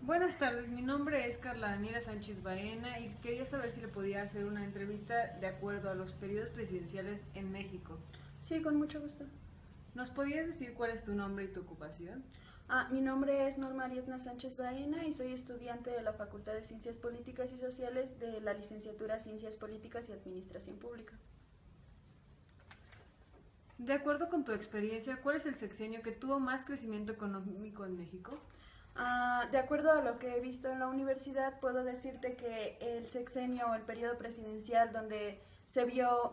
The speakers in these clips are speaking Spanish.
Buenas tardes, mi nombre es Carla Daniela Sánchez Baena y quería saber si le podía hacer una entrevista de acuerdo a los periodos presidenciales en México. Sí, con mucho gusto. ¿Nos podías decir cuál es tu nombre y tu ocupación? Mi nombre es Norma Ariadna Sánchez Baena y soy estudiante de la Facultad de Ciencias Políticas y Sociales de la licenciatura Ciencias Políticas y Administración Pública. De acuerdo con tu experiencia, ¿cuál es el sexenio que tuvo más crecimiento económico en México? De acuerdo a lo que he visto en la universidad, puedo decirte que el sexenio o el periodo presidencial donde se vio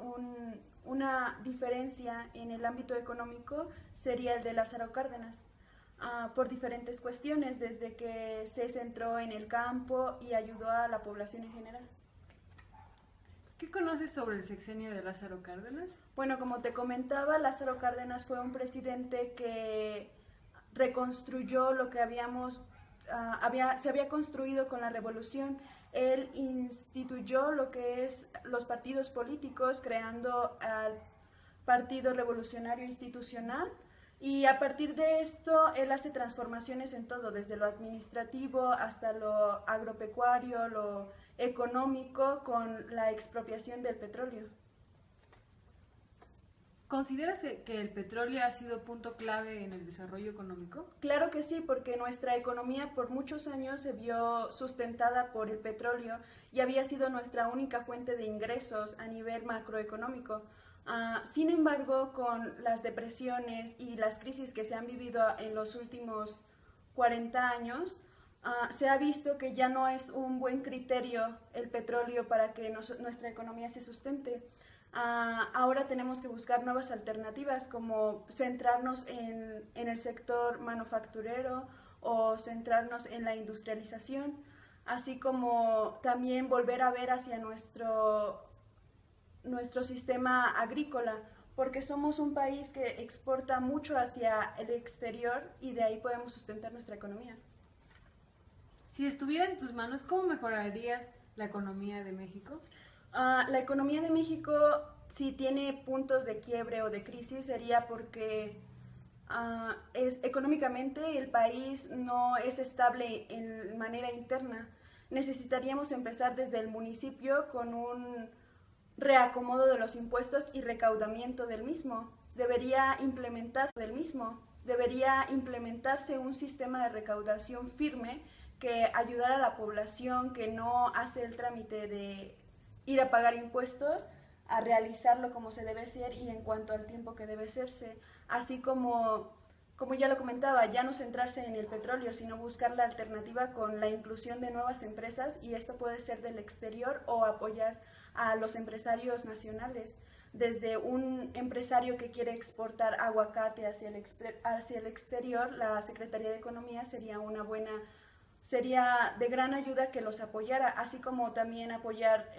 una diferencia en el ámbito económico sería el de Lázaro Cárdenas, por diferentes cuestiones, desde que se centró en el campo y ayudó a la población en general. ¿Qué conoces sobre el sexenio de Lázaro Cárdenas? Bueno, como te comentaba, Lázaro Cárdenas fue un presidente que reconstruyó lo que se había construido con la revolución. Él instituyó lo que es los partidos políticos, creando al Partido Revolucionario Institucional, y a partir de esto él hace transformaciones en todo, desde lo administrativo hasta lo agropecuario, lo económico, con la expropiación del petróleo. ¿Consideras que el petróleo ha sido punto clave en el desarrollo económico? Claro que sí, porque nuestra economía por muchos años se vio sustentada por el petróleo y había sido nuestra única fuente de ingresos a nivel macroeconómico. Sin embargo, con las depresiones y las crisis que se han vivido en los últimos 40 años, se ha visto que ya no es un buen criterio el petróleo para que nuestra economía se sustente. Ahora tenemos que buscar nuevas alternativas, como centrarnos en el sector manufacturero o centrarnos en la industrialización, así como también volver a ver hacia nuestro sistema agrícola, porque somos un país que exporta mucho hacia el exterior y de ahí podemos sustentar nuestra economía. Si estuviera en tus manos, ¿cómo mejorarías la economía de México? La economía de México, si tiene puntos de quiebre o de crisis, sería porque económicamente el país no es estable en manera interna. Necesitaríamos empezar desde el municipio con un reacomodo de los impuestos y recaudamiento del mismo. Debería implementarse un sistema de recaudación firme que ayudara a la población que no hace el trámite de ir a pagar impuestos a realizarlo como se debe ser y en cuanto al tiempo que debe hacerse, así como ya lo comentaba, ya no centrarse en el petróleo, sino buscar la alternativa con la inclusión de nuevas empresas, y esto puede ser del exterior o apoyar a los empresarios nacionales. Desde un empresario que quiere exportar aguacate hacia el exterior, la Secretaría de Economía sería de gran ayuda que los apoyara, así como también apoyar,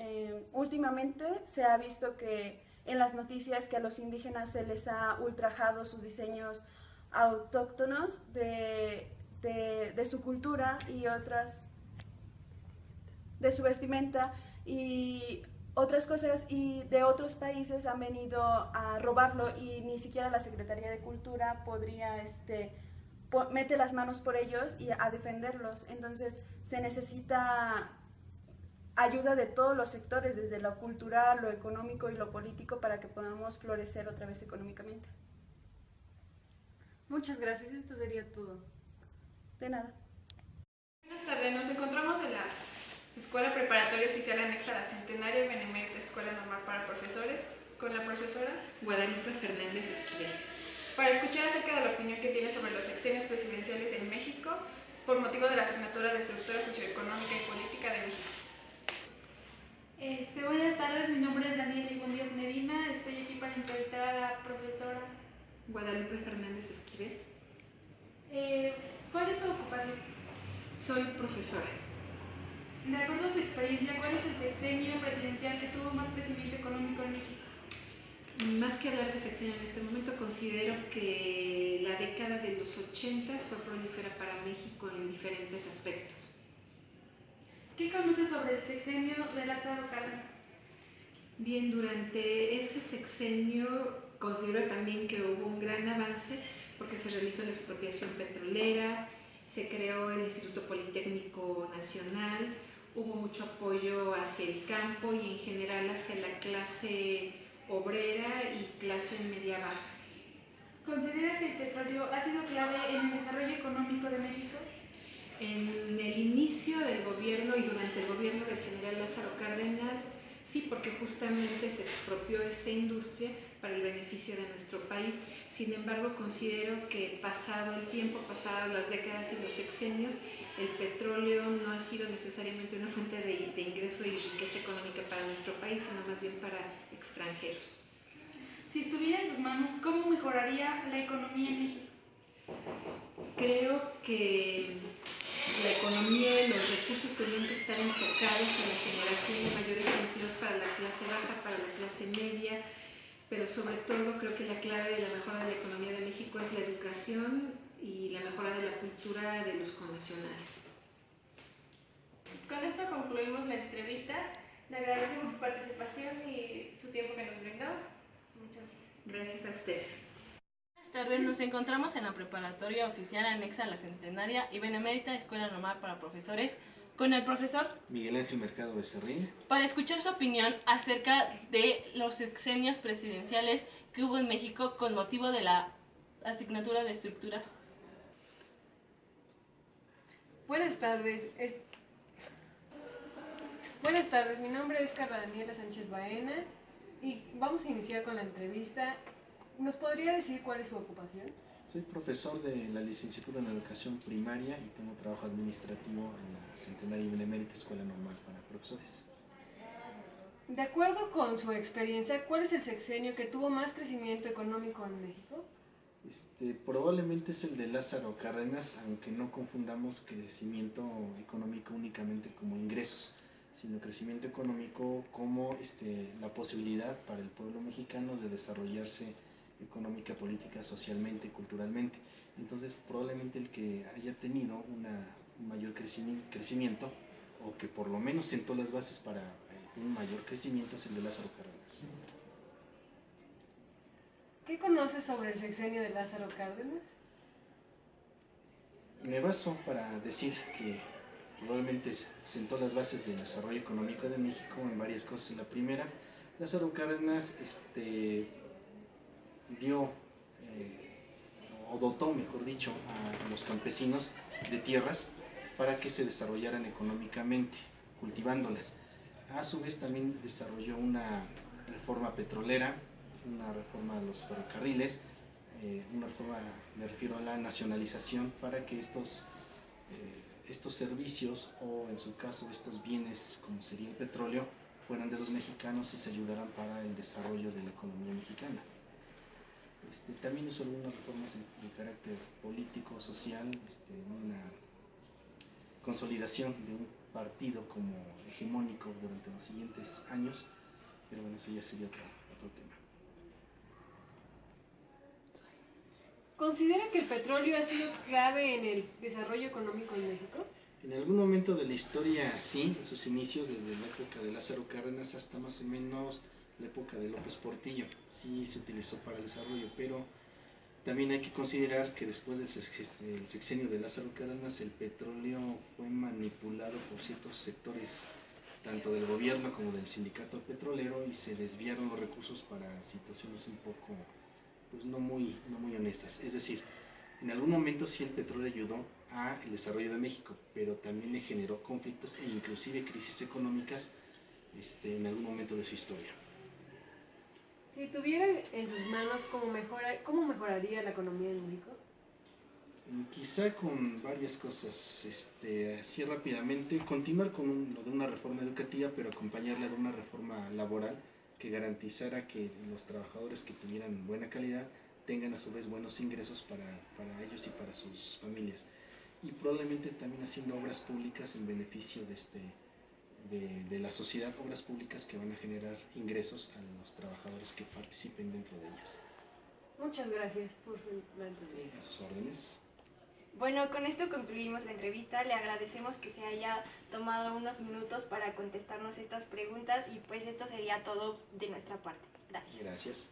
últimamente se ha visto que en las noticias que a los indígenas se les ha ultrajado sus diseños autóctonos de su cultura y otras, de su vestimenta y otras cosas, y de otros países han venido a robarlo y ni siquiera la Secretaría de Cultura podría mete las manos por ellos y a defenderlos. Entonces se necesita ayuda de todos los sectores, desde lo cultural, lo económico y lo político, para que podamos florecer otra vez económicamente. Muchas gracias, esto sería todo. De nada. Buenas tardes, nos encontramos en la Escuela Preparatoria Oficial Anexa a la Centenaria y Benemérita Escuela Normal para Profesores, con la profesora Guadalupe Fernández Esquivel, para escuchar acerca de la opinión que tiene sobre los sexenios presidenciales en México por motivo de la asignatura de Estructura Socioeconómica y Política de México. Buenas tardes, mi nombre es Daniela Ivonne Díaz Medina, estoy aquí para entrevistar a la profesora Guadalupe Fernández Esquivel. ¿Cuál es su ocupación? Soy profesora. De acuerdo a su experiencia, ¿cuál es el sexenio presidencial que tuvo más crecimiento económico en México? Más que hablar de sexenio en este momento, considero que la década de los 80 fue prolífera para México en diferentes aspectos. ¿Qué conoce sobre el sexenio de Lázaro Cárdenas? Bien, durante ese sexenio considero también que hubo un gran avance porque se realizó la expropiación petrolera, se creó el Instituto Politécnico Nacional, hubo mucho apoyo hacia el campo y en general hacia la clase obrera y clase media-baja. ¿Considera que el petróleo ha sido clave en el desarrollo económico de México? En el inicio del gobierno y durante el gobierno del general Lázaro Cárdenas, sí, porque justamente se expropió esta industria para el beneficio de nuestro país. Sin embargo, considero que pasado el tiempo, pasadas las décadas y los sexenios, el petróleo no ha sido necesariamente una fuente de ingreso y riqueza económica para nuestro país, sino más bien para extranjeros. Si estuviera en sus manos, ¿cómo mejoraría la economía en México? Creo que la economía y los recursos tendrían que estar enfocados en la generación de mayores empleos para la clase baja, para la clase media, pero sobre todo creo que la clave de la mejora de la economía de México es la educación y la mejora de la cultura de los connacionales. Con esto concluimos la entrevista. Le agradecemos su participación y su tiempo que nos brindó. Muchas gracias. Gracias a ustedes. Buenas tardes, nos encontramos en la preparatoria oficial anexa a la Centenaria y Benemérita Escuela Normal para Profesores con el profesor Miguel Ángel Mercado Becerril, para escuchar su opinión acerca de los sexenios presidenciales que hubo en México con motivo de la asignatura de estructuras. Buenas tardes. Buenas tardes, mi nombre es Carla Daniela Sánchez Baena y vamos a iniciar con la entrevista. ¿Nos podría decir cuál es su ocupación? soy profesor de la licenciatura en Educación Primaria y tengo trabajo administrativo en la Centenaria y Benemérita Escuela Normal para Profesores. De acuerdo con su experiencia, ¿cuál es el sexenio que tuvo más crecimiento económico en México? Probablemente es el de Lázaro Cárdenas, aunque no confundamos crecimiento económico únicamente como ingresos, sino crecimiento económico como la posibilidad para el pueblo mexicano de desarrollarse económica, política, socialmente, culturalmente. Entonces probablemente el que haya tenido un mayor crecimiento, o que por lo menos sentó las bases para un mayor crecimiento, es el de Lázaro Cárdenas. ¿Qué conoces sobre el sexenio de Lázaro Cárdenas? Me baso para decir que probablemente sentó las bases del desarrollo económico de México en varias cosas. La primera, Lázaro Cárdenas dio o dotó, mejor dicho, a los campesinos de tierras para que se desarrollaran económicamente, cultivándolas. A su vez también desarrolló una reforma petrolera, una reforma a los ferrocarriles, una reforma, me refiero a la nacionalización, para que estos servicios, o en su caso estos bienes como sería el petróleo, fueran de los mexicanos y se ayudaran para el desarrollo de la economía mexicana. También hizo algunas reformas de carácter político, social, una consolidación de un partido como hegemónico durante los siguientes años, pero bueno, eso ya sería otro tema. ¿Considera que el petróleo ha sido clave en el desarrollo económico en México? En algún momento de la historia sí, en sus inicios, desde la época de Lázaro Cárdenas hasta más o menos la época de López Portillo, sí se utilizó para el desarrollo, pero también hay que considerar que después del sexenio de Lázaro Cárdenas el petróleo fue manipulado por ciertos sectores, tanto del gobierno como del sindicato petrolero, y se desviaron los recursos para situaciones un poco, pues no muy honestas. Es decir, en algún momento sí el petróleo ayudó al desarrollo de México, pero también le generó conflictos e inclusive crisis económicas en algún momento de su historia. Si tuviera en sus manos, ¿cómo mejoraría la economía en México? Quizá con varias cosas, así rápidamente, continuar con lo de una reforma educativa, pero acompañarla de una reforma laboral que garantizara que los trabajadores que tuvieran buena calidad tengan a su vez buenos ingresos para ellos y para sus familias. Y probablemente también haciendo obras públicas en beneficio de la sociedad, obras públicas que van a generar ingresos a los trabajadores que participen dentro de ellas. Muchas gracias por la entrevista. Sí, a sus órdenes. Bueno, con esto concluimos la entrevista. Le agradecemos que se haya tomado unos minutos para contestarnos estas preguntas y pues esto sería todo de nuestra parte. Gracias. Gracias.